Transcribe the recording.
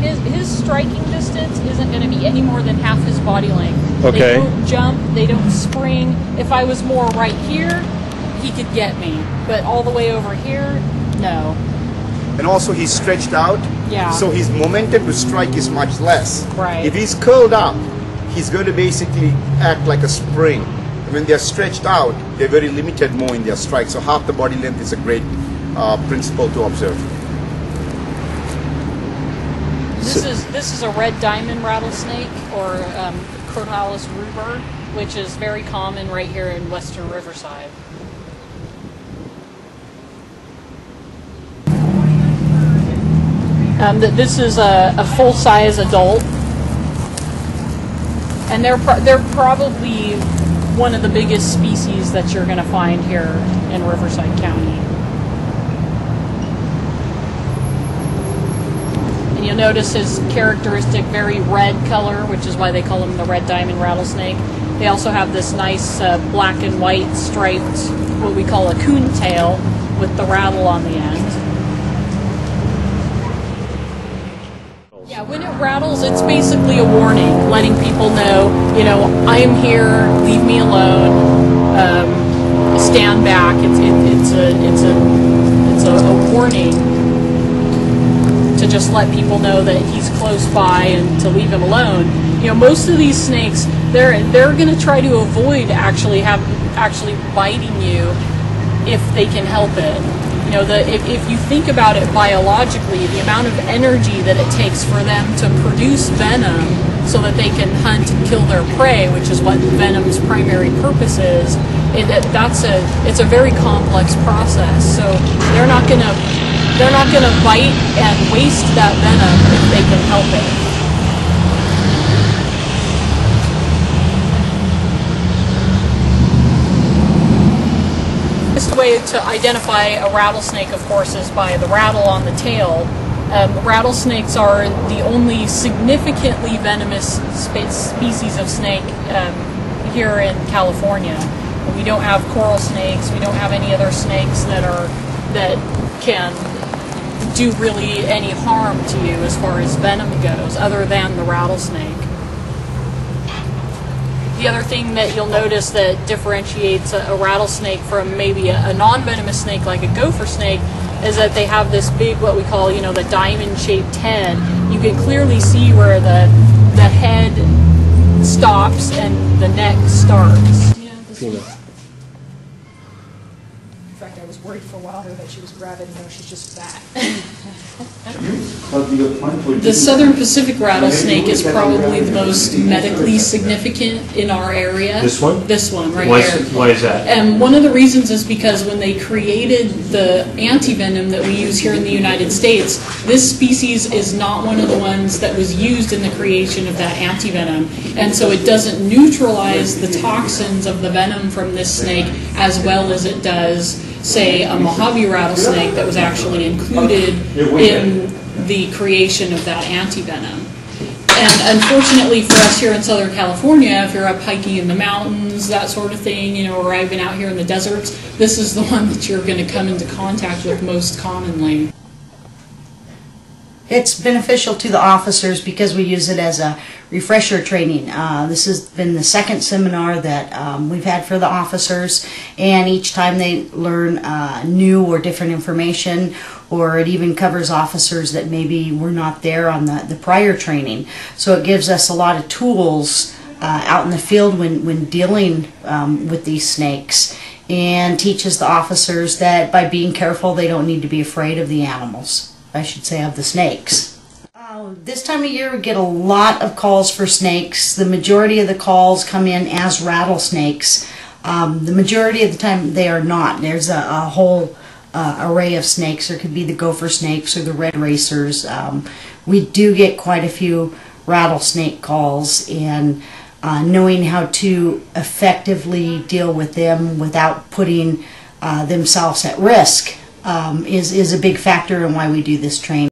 his striking distance isn't going to be any more than half his body length. Okay. They don't jump, they don't spring. If I was more right here, he could get me. But all the way over here, no. And also he's stretched out, Yeah. so his momentum to strike is much less. Right. If he's curled up, he's going to basically act like a spring. When they're stretched out, they're very limited more in their strike, so half the body length is a great principle to observe. This is a red diamond rattlesnake, or Crotalus ruber, which is very common right here in western Riverside. This is a full-size adult, and they're probably one of the biggest species that you're going to find here in Riverside County. And you'll notice his characteristic very red color, which is why they call him the red diamond rattlesnake. They also have this nice black and white striped, what we call a coon tail, with the rattle on the end. Yeah, when it rattles, it's basically a warning, letting people know, you know, I am here, leave me alone, stand back. It's a warning to just let people know that he's close by and to leave him alone. You know, most of these snakes, they're going to try to avoid actually biting you if they can help it. You know, if you think about it biologically, the amount of energy that it takes for them to produce venom so that they can hunt and kill their prey, which is what venom's primary purpose is, it's a very complex process. So they're not gonna bite and waste that venom if they can help it. The way to identify a rattlesnake, of course, is by the rattle on the tail. Rattlesnakes are the only significantly venomous species of snake here in California. We don't have coral snakes. We don't have any other snakes that can do really any harm to you as far as venom goes, other than the rattlesnake. The other thing that you'll notice that differentiates a rattlesnake from maybe a non-venomous snake like a gopher snake is that they have this big, what we call, you know, the diamond-shaped head. You can clearly see where the head stops and the neck starts. Yeah, in fact, I was worried for a while there that she was gravid. No, she's just fat. The southern Pacific rattlesnake is probably the most medically significant in our area. This one? This one, right here. Why is that? And one of the reasons is because when they created the antivenom that we use here in the United States, this species is not one of the ones that was used in the creation of that antivenom. And so it doesn't neutralize the toxins of the venom from this snake as well as it does, say, a Mojave rattlesnake that was actually included in the creation of that antivenom. And unfortunately for us here in Southern California, if you're up hiking in the mountains, that sort of thing, you know, or I've been out here in the deserts, this is the one that you're going to come into contact with most commonly. It's beneficial to the officers because we use it as a refresher training. This has been the second seminar that we've had for the officers, and each time they learn new or different information, or it even covers officers that maybe were not there on the prior training. So it gives us a lot of tools out in the field when dealing with these snakes, and teaches the officers that by being careful they don't need to be afraid of the animals. I should say of the snakes. This time of year we get a lot of calls for snakes. The majority of the calls come in as rattlesnakes. The majority of the time they are not. There's a whole array of snakes. There could be the gopher snakes or the red racers. We do get quite a few rattlesnake calls, and knowing how to effectively deal with them without putting themselves at risk is a big factor in why we do this training.